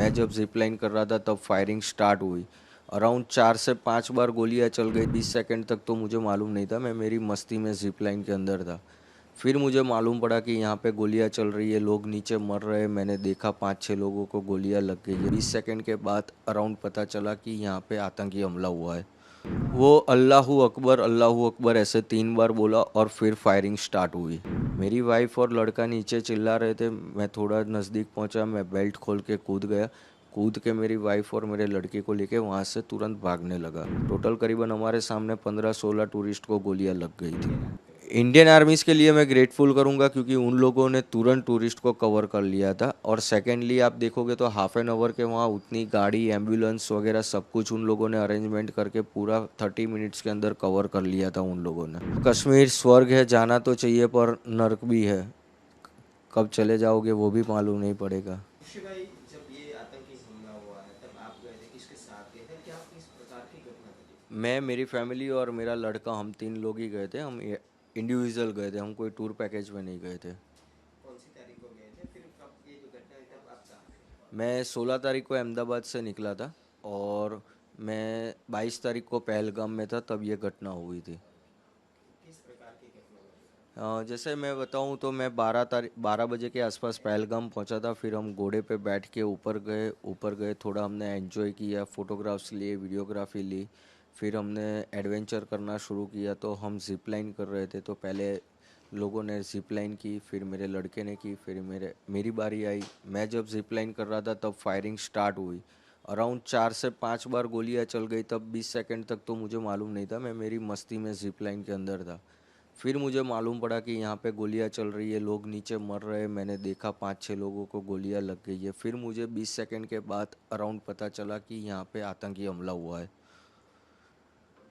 मैं जब zip line कर रहा था तब फायरिंग स्टार्ट हुई। अराउंड 4 से 5 बार गोलियां चल गई। 20 सेकंड तक तो मुझे मालूम नहीं था, मैं मेरी मस्ती में जिप लाइन के अंदर था। फिर मुझे मालूम पड़ा कि यहाँ पे गोलियां चल रही है, लोग नीचे मर रहे हैं। मैंने देखा 5-6 लोगों को गोलियां लग गई है। 20 सेकंड के बाद अराउंड पता चला कि यहाँ पे आतंकी हमला हुआ है। वो अल्लाहू अकबर ऐसे 3 बार बोला और फिर फायरिंग स्टार्ट हुई। मेरी वाइफ और लड़का नीचे चिल्ला रहे थे। मैं थोड़ा नज़दीक पहुंचा, मैं बेल्ट खोल के कूद गया। कूद के मेरी वाइफ और मेरे लड़के को लेके वहाँ से तुरंत भागने लगा। टोटल करीबन हमारे सामने 15-16 टूरिस्ट को गोलियां लग गई थी। इंडियन आर्मीज़ के लिए मैं ग्रेटफुल करूंगा क्योंकि उन लोगों ने तुरंत टूरिस्ट को कवर कर लिया था। और सेकेंडली आप देखोगे तो हाफ एन आवर के वहाँ उतनी गाड़ी, एम्बुलेंस वगैरह सब कुछ उन लोगों ने अरेंजमेंट करके पूरा 30 मिनट्स के अंदर कवर कर लिया था उन लोगों ने। कश्मीर स्वर्ग है, जाना तो चाहिए पर नर्क भी है। कब चले जाओगे वो भी मालूम नहीं पड़ेगा। ऋषि भाई, जब ये आतंकी हमला हुआ है तब आप गए थे, किसके साथ गए थे, क्या किस प्रकार की घटना घटी? मैं, मेरी फैमिली और मेरा लड़का, हम 3 लोग ही गए थे। हम इंडिविजुअल गए थे, हम कोई टूर पैकेज में नहीं गए थे। कौन सी तारीख को गए थे, फिर कब ये जो घटना हुई तब आप कहाँ थे? मैं 16 तारीख को अहमदाबाद से निकला था और मैं 22 तारीख को पहलगाम में था, तब ये घटना हुई थी। किस प्रकार की घटना घटी? जैसे मैं बताऊं तो मैं 12 बजे के आसपास पहलगाम पहुंचा था। फिर हम घोड़े पे बैठ के ऊपर गए, थोड़ा हमने एंजॉय किया, फ़ोटोग्राफ्स लिए, वीडियोग्राफी ली। फिर हमने एडवेंचर करना शुरू किया। तो हम जिप लाइन कर रहे थे, तो पहले लोगों ने जिप लाइन की, फिर मेरे लड़के ने की, फिर मेरी बारी आई। मैं जब जिप लाइन कर रहा था तब फायरिंग स्टार्ट हुई। अराउंड 4 से 5 बार गोलियां चल गई। तब 20 सेकंड तक तो मुझे मालूम नहीं था, मैं मेरी मस्ती में जिप लाइन के अंदर था। फिर मुझे मालूम पड़ा कि यहाँ पे गोलियां चल रही है, लोग नीचे मर रहे हैं। मैंने देखा 5-6 लोगों को गोलियां लग गई है। फिर मुझे 20 सेकंड के बाद अराउंड पता चला कि यहाँ पे आतंकी हमला हुआ है।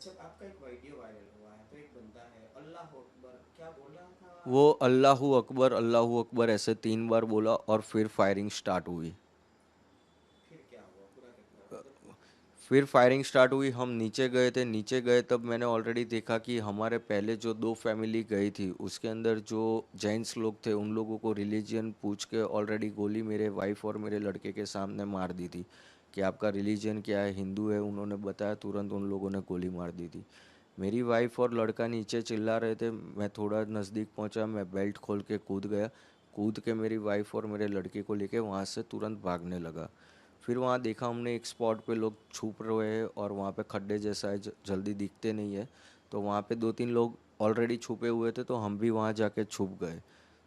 जब आपका एक वीडियो वायरल हुआ है तो एक बंदा है अल्लाह अकबर क्या बोल रहा था? वो अल्लाहू अकबर ऐसे 3 बार बोला और फिर फायरिंग स्टार्ट हुई। फिर क्या हुआ, पूरा घटना मतलब? फिर फायरिंग स्टार्ट हुई, हम नीचे गए थे। नीचे गए तब मैंने ऑलरेडी देखा कि हमारे पहले जो 2 फैमिली गई थी उसके अंदर जो जेंट्स लोग थे उन लोगों को रिलीजन पूछ के ऑलरेडी गोली मेरे वाइफ और मेरे लड़के के सामने मार दी थी कि आपका रिलीजन क्या है, हिंदू है। उन्होंने बताया, तुरंत उन लोगों ने गोली मार दी थी। मेरी वाइफ और लड़का नीचे चिल्ला रहे थे। मैं थोड़ा नज़दीक पहुंचा, मैं बेल्ट खोल के कूद गया। कूद के मेरी वाइफ और मेरे लड़के को लेके वहाँ से तुरंत भागने लगा। फिर वहाँ देखा हमने एक स्पॉट पे लोग छुप रहे हैं और वहाँ पे खड्डे जैसा है, जल्दी दिखते नहीं है। तो वहाँ पे 2-3 लोग ऑलरेडी छुपे हुए थे, तो हम भी वहाँ जाके छुप गए।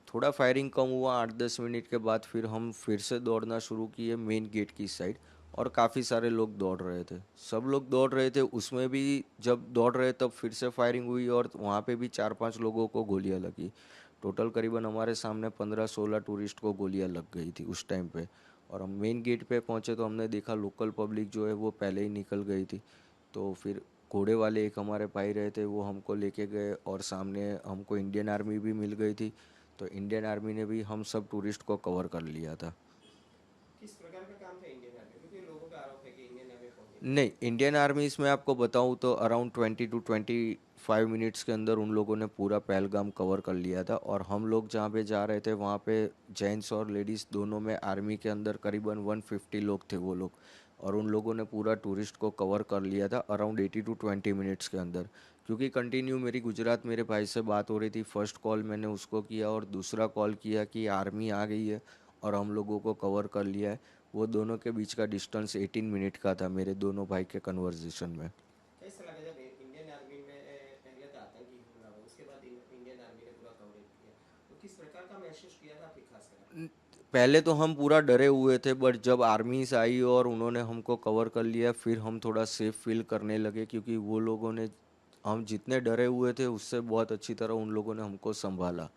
थोड़ा फायरिंग कम हुआ। 8-10 मिनट के बाद फिर हम फिर से दौड़ना शुरू किए मेन गेट की साइड। और काफ़ी सारे लोग दौड़ रहे थे, सब लोग दौड़ रहे थे। उसमें भी जब दौड़ रहे तब फिर से फायरिंग हुई और वहाँ पे भी 4-5 लोगों को गोलियां लगी। टोटल करीबन हमारे सामने 15-16 टूरिस्ट को गोलियां लग गई थी उस टाइम पे। और हम मेन गेट पे पहुँचे तो हमने देखा लोकल पब्लिक जो है वो पहले ही निकल गई थी। तो फिर घोड़े वाले एक हमारे भाई रहे थे, वो हमको लेके गए और सामने हमको इंडियन आर्मी भी मिल गई थी। तो इंडियन आर्मी ने भी हम सब टूरिस्ट को कवर कर लिया था। किस प्रकार का काम था इंडियन आर्मी, क्योंकि लोगों का आरोप है कि इंडियन आर्मी पहुंची थी नहीं, वहां पे? इंडियन आर्मी इसमें आपको बताऊं तो अराउंड 20 to 25 मिनट्स के अंदर उन लोगों ने पूरा पहलगाम कवर कर लिया था। और हम लोग जहाँ पे जा रहे थे वहाँ पे जेंट्स और लेडीज़ दोनों में आर्मी के अंदर करीबन 150 लोग थे वो लोग। और उन लोगों ने पूरा टूरिस्ट को कवर कर लिया था अराउंड 80 to 20 मिनट्स के अंदर। क्योंकि कंटिन्यू मेरी गुजरात मेरे भाई से बात हो रही थी। फर्स्ट कॉल मैंने उसको किया और दूसरा कॉल किया कि आर्मी आ गई है और हम लोगों को कवर कर लिया है। वो दोनों के बीच का डिस्टेंस 18 मिनट का था मेरे दोनों भाई के कन्वर्जेशन में। कैसा लगा जब इंडियन आर्मी में पहले तो आतंकी हमला हुआ, उसके बाद इंडियन आर्मी ने पूरा कवरेज किया, तो किस प्रकार का महसूस किया था आपके खास कर आपने? पहले तो हम पूरा डरे हुए थे, बट जब आर्मीज आई और उन्होंने हमको कवर कर लिया फिर हम थोड़ा सेफ फील करने लगे। क्योंकि वो लोगों ने, हम जितने डरे हुए थे उससे बहुत अच्छी तरह उन लोगों ने हमको संभाला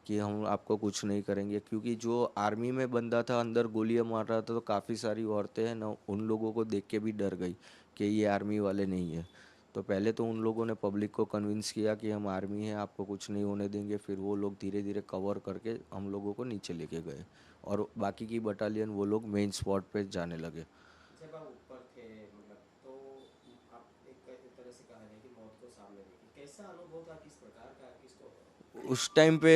कि हम आपको कुछ नहीं करेंगे। क्योंकि जो आर्मी में बंदा था अंदर गोलियां मार रहा था, तो काफ़ी सारी औरतें हैं ना, उन लोगों को देख के भी डर गई कि ये आर्मी वाले नहीं है। तो पहले तो उन लोगों ने पब्लिक को कन्विंस किया कि हम आर्मी हैं, आपको कुछ नहीं होने देंगे। फिर वो लोग धीरे धीरे कवर करके हम लोगों को नीचे लेके गए और बाकी की बटालियन वो लोग मेन स्पॉट पे जाने लगे। जब आप ऊपर थे मतलब, तो आप एक तरह से कहा जाए कि मौत को सामने देखी, कैसा अनुभव था, किस प्रकार का, किसको? उस टाइम पे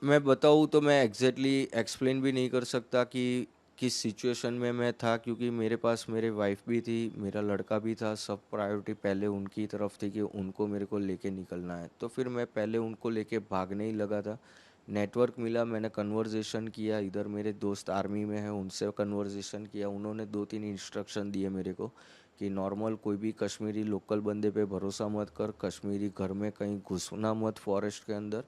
मैं बताऊँ तो मैं एग्जैक्टली एक्सप्लेन भी नहीं कर सकता कि किस सिचुएशन में मैं था, क्योंकि मेरे पास मेरे वाइफ भी थी, मेरा लड़का भी था, सब प्रायोरिटी पहले उनकी तरफ थी कि उनको मेरे को लेके निकलना है। तो फिर मैं पहले उनको लेके भागने ही लगा था। नेटवर्क मिला, मैंने कन्वर्जेशन किया, इधर मेरे दोस्त आर्मी में हैं उनसे कन्वर्जेशन किया, उन्होंने 2-3 इंस्ट्रक्शन दिए मेरे को कि नॉर्मल कोई भी कश्मीरी लोकल बंदे पे भरोसा मत कर, कश्मीरी घर में कहीं घुसना मत फॉरेस्ट के अंदर,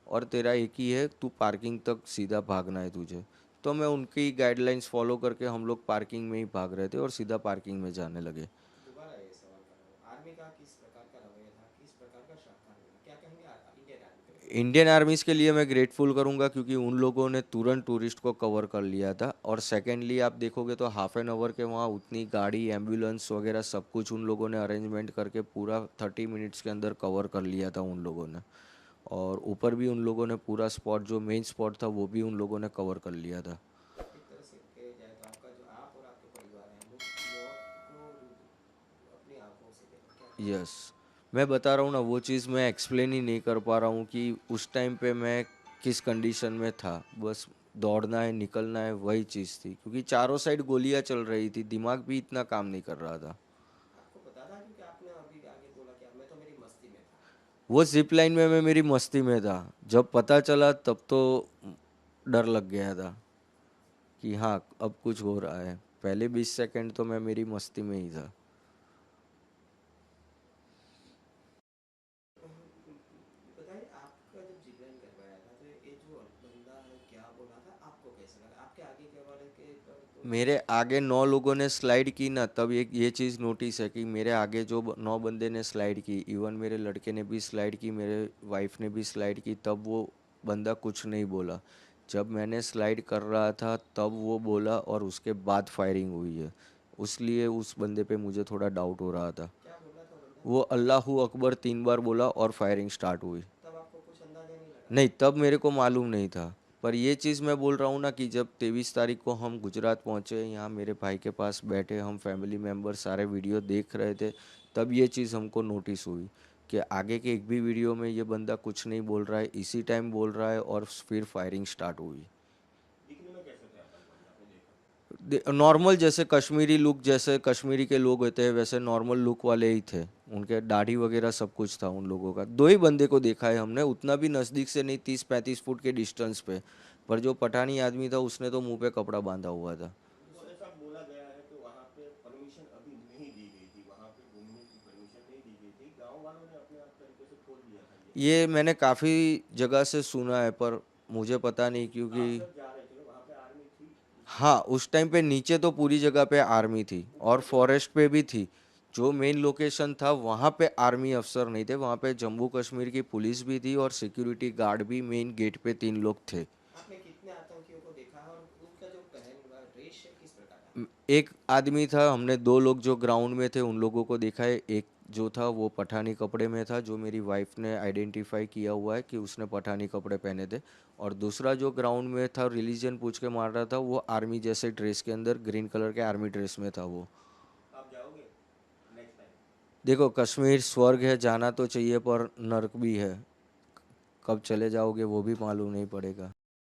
और तेरा एक ही है, तू पार्किंग तक सीधा भागना है तुझे। तो मैं उनकी गाइडलाइंस फॉलो करके हम लोग पार्किंग में ही भाग रहे थे और सीधा पार्किंग में जाने लगे। दोबारा ये सवाल कर रहा हूँ, आर्मी का किस प्रकार का रवैया था, किस प्रकार का सहकार मिला, क्या कहेंगे इंडियन आर्मी के बारे इंडियन आर्मीज़ के लिए मैं ग्रेटफुल करूंगा, क्योंकि उन लोगों ने तुरंत टूरिस्ट को कवर कर लिया था। और सेकेंडली आप देखोगे तो हाफ एन आवर के वहाँ उतनी गाड़ी एम्बुलेंस वगैरह सब कुछ उन लोगों ने अरेंजमेंट करके पूरा 30 मिनट्स के अंदर कवर कर लिया था उन लोगों ने। और ऊपर भी उन लोगों ने पूरा स्पॉट जो मेन स्पॉट था वो भी उन लोगों ने कवर कर लिया था। में? एक तरह से कहा जाए तो आपका जो आप और आपके परिवार है वो मौत को अपनी आंखों से देखा, क्या कहेंगे? यस, मैं बता रहा हूँ ना, वो चीज़ मैं एक्सप्लेन ही नहीं कर पा रहा हूँ कि उस टाइम पे मैं किस कंडीशन में था। बस दौड़ना है, निकलना है, वही चीज़ थी, क्योंकि चारों साइड गोलियां चल रही थी, दिमाग भी इतना काम नहीं कर रहा था। आपको पता था, क्योंकि आपने अभी आगे बोला कि मैं तो मेरी मस्ती में था। वो जिप लाइन में मैं मेरी मस्ती में था, जब पता चला तब तो डर लग गया था कि हाँ अब कुछ हो रहा है। पहले 20 सेकंड तो मैं मेरी मस्ती में ही था। बताइए, आपका जब जिब्रान करवाया था तो ये जो बंदा है क्या बोला था, आपको कैसा लगा? आपके आगे के वाले के तो मेरे आगे 9 लोगों ने स्लाइड की ना, तब एक ये चीज़ नोटिस है कि मेरे आगे जो 9 बंदे ने स्लाइड की, इवन मेरे लड़के ने भी स्लाइड की, मेरे वाइफ ने भी स्लाइड की, तब वो बंदा कुछ नहीं बोला। जब मैंने स्लाइड कर रहा था तब वो बोला, और उसके बाद फायरिंग हुई है। उसलिए उस बंदे पे मुझे थोड़ा डाउट हो रहा था। क्या बोला था बंदा? वो अल्लाहू अकबर 3 बार बोला और फायरिंग स्टार्ट हुई। तब आपको कुछ अंदाजा नहीं लगा? नहीं, तब मेरे को मालूम नहीं था। पर ये चीज़ मैं बोल रहा हूँ ना कि जब 23 तारीख को हम गुजरात पहुँचे, यहाँ मेरे भाई के पास बैठे हम फैमिली मेम्बर सारे वीडियो देख रहे थे, तब ये चीज़ हमको नोटिस हुई कि आगे के एक भी वीडियो में ये बंदा कुछ नहीं बोल रहा है, इसी टाइम बोल रहा है, और फिर फायरिंग स्टार्ट हुई। दिखने में कैसे थे अपन बंदा, आपने देखा? नॉर्मल जैसे कश्मीरी लुक, जैसे कश्मीरी के लोग होते हैं वैसे नॉर्मल लुक वाले ही थे। उनके दाढ़ी वगैरह सब कुछ था उन लोगों का। 2 ही बंदे को देखा है हमने, उतना भी नज़दीक से नहीं, 30-35 फुट के डिस्टेंस पे। पर जो पठानी आदमी था उसने तो मुंह पे कपड़ा बांधा हुआ था। तो ऐसा बोला गया है कि वहाँ पे परमिशन अभी नहीं दी गई थी, वहाँ पे घूमने की परमिशन नहीं दी गई थी, गांव वालों ने अपने आप तरीके से खोल दिया था ये। ये मैंने काफ़ी जगह से सुना है, पर मुझे पता नहीं, क्योंकि आप जब जा रहे थे वहाँ पे आर्मी थी उस हाँ, टाइम? उस टाइम पे नीचे तो पूरी जगह पे आर्मी थी और ऊपर जो फॉरेस्ट पे भी थी। जो मेन लोकेशन था वहाँ पे आर्मी अफसर नहीं थे, वहाँ पे जम्मू कश्मीर की पुलिस भी थी और सिक्योरिटी गार्ड भी मेन गेट पे 3 लोग थे। आपने कितने आतंकियों को देखा है और उनका जो पहन हुआ ड्रेस है किस प्रकार का? एक आदमी था, हमने 2 लोग जो ग्राउंड में थे उन लोगों को देखा है। एक जो था वो पठानी कपड़े में था, जो मेरी वाइफ ने आइडेंटिफाई किया हुआ है कि उसने पठानी कपड़े पहने थे। और दूसरा जो ग्राउंड में था, रिलीजन पूछ के मार रहा था, वो आर्मी जैसे ड्रेस के अंदर ग्रीन कलर के आर्मी ड्रेस में था वो। आप जाओगे नेक्स्ट टाइम? देखो, कश्मीर स्वर्ग है, जाना तो चाहिए, पर नर्क भी है। कब चले जाओगे वो भी मालूम नहीं पड़ेगा।